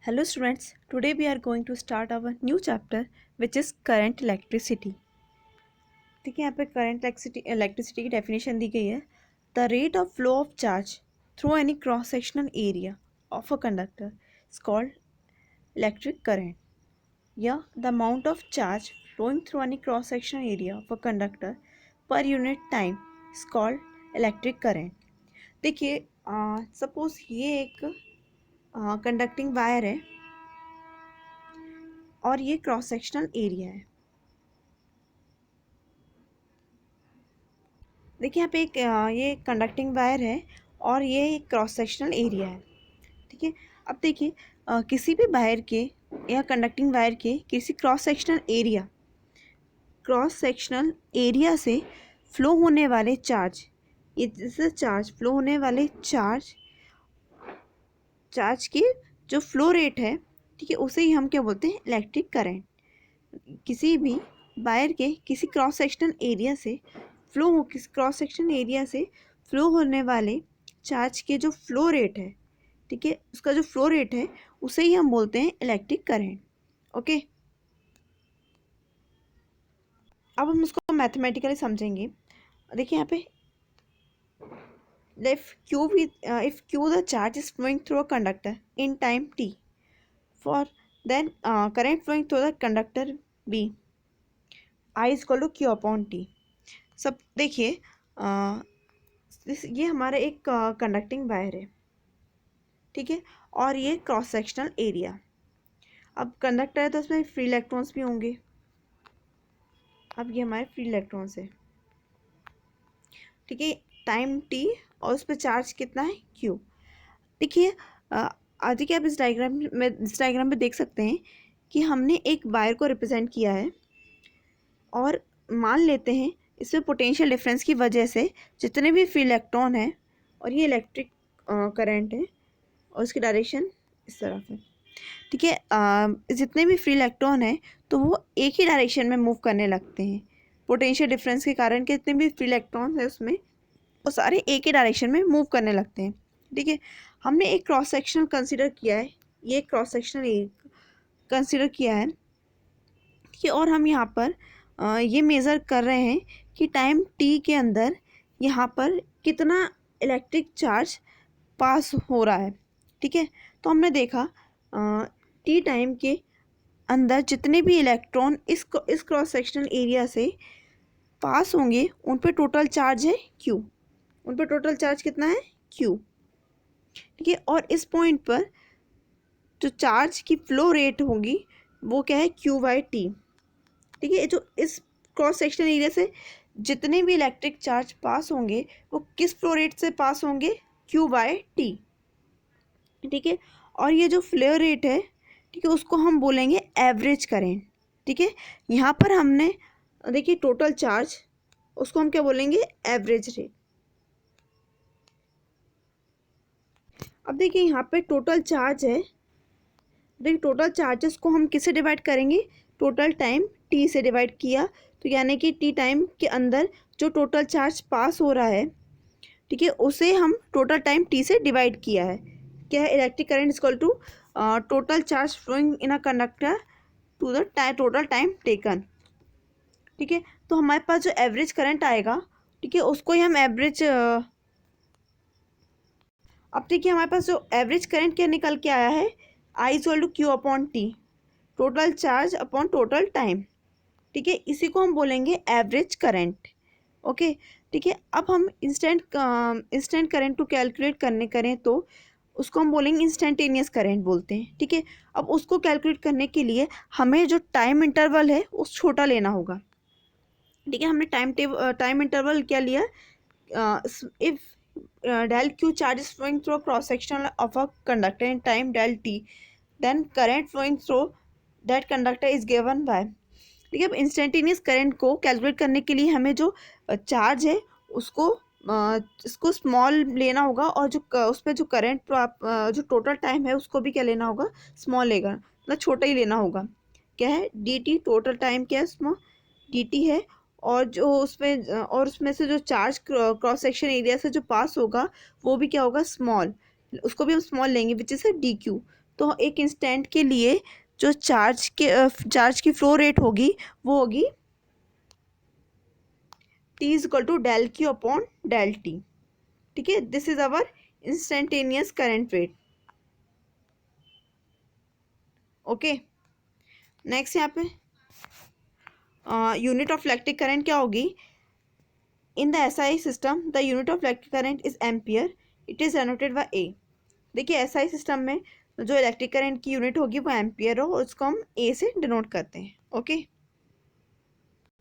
Hello students, today we are going to start our new chapter which is current electricity. ठीक है, यहाँ पे current electricity की definition दी गई है. The rate of flow of charge through any cross sectional area of a conductor is called electric current, या the amount of charge flowing through any cross sectional area of a conductor per unit time is called electric current. देखिए, suppose ये एक conducting wire है और ये cross sectional area है. देखिए यहाँ पे एक ये कंडक्टिंग वायर है और ये एक क्रॉस सेक्शनल एरिया है. ठीक है, अब देखिए किसी भी वायर के या कंडक्टिंग वायर के किसी क्रॉस सेक्शनल एरिया से फ्लो होने वाले चार्ज, ये जैसे चार्ज फ्लो होने वाले चार्ज की जो फ्लो रेट है, ठीक है, उसे ही हम क्या बोलते हैं, इलेक्ट्रिक करंट. किसी भी वायर के किसी क्रॉस सेक्शनल एरिया से फ्लो होने वाले चार्ज के जो फ्लो रेट है, ठीक है, उसका जो फ्लो रेट है उसे ही हम बोलते हैं इलेक्ट्रिक करंट. ओके, अब हम उसको मैथमेटिकली समझेंगे. देखिए यहाँ पे if q the charge is flowing through a conductor in time t, for then current flowing through the conductor b I is equal to q upon t. सब देखिए, ये हमारा एक कंडक्टिंग वायर है, ठीक है, और ये क्रॉस सेक्शनल एरिया. अब कंडक्टर है तो उसमें फ्री इलेक्ट्रॉन्स भी होंगे. अब ये हमारे फ्री इलेक्ट्रॉन्स है, ठीक है, टाइम टी और उस पर चार्ज कितना है, क्यू. देखिए आदि कि आप इस डायग्राम में देख सकते हैं कि हमने एक वायर को रिप्रेजेंट किया है और मान लेते हैं इसमें पोटेंशियल डिफरेंस की वजह से जितने भी फ्री इलेक्ट्रॉन है, और ये इलेक्ट्रिक करंट है और उसकी डायरेक्शन इस तरफ है, ठीक है, जितने भी फ्री इलेक्ट्रॉन है तो वो एक ही डायरेक्शन में मूव करने लगते हैं. पोटेंशियल डिफरेंस के कारण के जितने भी फ्री इलेक्ट्रॉन है उसमें वो सारे एक ही डायरेक्शन में मूव करने लगते हैं. ठीक है, हमने एक क्रॉस सेक्शनल कंसीडर किया है, ये क्रॉस सेक्शनल कंसीडर किया है, ठीक है, और हम यहाँ पर ये मेज़र कर रहे हैं कि टाइम टी के अंदर यहाँ पर कितना इलेक्ट्रिक चार्ज पास हो रहा है. ठीक है, तो हमने देखा टी टाइम के अंदर जितने भी इलेक्ट्रॉन इस क्रॉस सेक्शनल एरिया से पास होंगे उन पे टोटल चार्ज है क्यू. उन पे टोटल चार्ज कितना है, क्यू. ठीक है, और इस पॉइंट पर जो चार्ज की फ्लो रेट होगी वो क्या है, क्यू बाई टी. ठीक है, जो इस क्रॉस सेक्शनल एरिया से जितने भी इलेक्ट्रिक चार्ज पास होंगे वो किस फ्लो रेट से पास होंगे, क्यू बाई टी. ठीक है, और ये जो फ्लो रेट है, ठीक है, उसको हम बोलेंगे एवरेज करेंट. ठीक है, यहाँ पर हमने देखिए टोटल चार्ज, उसको हम क्या बोलेंगे, एवरेज रेट. अब देखिए यहाँ पे टोटल चार्ज है, देखिए टोटल चार्जेस को हम किससे डिवाइड करेंगे, टोटल टाइम टी से डिवाइड किया, तो यानी कि टी टाइम के अंदर जो टोटल चार्ज पास हो रहा है, ठीक है, उसे हम टोटल टाइम टी से डिवाइड किया है. क्या है, electric current equal to total charge flowing in a conductor to the total time taken. ठीक है, तो हमारे पास जो एवरेज करंट आएगा, ठीक है, उसको ही हम एवरेज. अब देखिए हमारे पास जो एवरेज करंट क्या निकल के आया है, I equal to Q upon T, total charge upon total time. ठीक है, इसी को हम बोलेंगे एवरेज करंट. ओके, ठीक है, अब हम इंस्टेंट करंट को कैलकुलेट करें तो उसको हम बोलेंगे इंस्टेंटेनियस करंट बोलते हैं. ठीक है, अब उसको कैलकुलेट करने के लिए हमें जो टाइम इंटरवल है वो छोटा लेना होगा. ठीक है, हमने टाइम इंटरवल क्या लिया, if del q charge is flowing through a cross section of a conductor in time del t, then current flowing through that conductor is given by. ठीक है, अब इंस्टेंटेनियस करंट को कैलकुलेट करने के लिए हमें जो चार्ज है इसको स्मॉल लेना होगा, और जो उस पर जो करंट जो टोटल टाइम है उसको भी क्या लेना होगा, स्मॉल लेगा, मतलब छोटा ही लेना होगा. क्या है, डी टी, टोटल टाइम क्या है, स्मॉल डी टी है, और जो उसमें से जो चार्ज क्रॉस सेक्शन एरिया से जो पास होगा वो भी क्या होगा, स्मॉल, उसको भी हम स्मॉल लेंगे विच इज़ डी क्यू. तो एक इंस्टेंट के लिए जो चार्ज की फ्लो रेट होगी वो होगी T is equal to del Q upon del T. ठीक है, this is our instantaneous current rate. Okay, next यहाँ पे यूनिट ऑफ इलेक्ट्रिक करंट क्या होगी? In the SI system the unit of electric current is ampere, it is denoted by A. देखिए SI system में जो electric current की unit होगी वो एम्पियर हो, और उसको हम ए से डिनोट करते हैं। ओके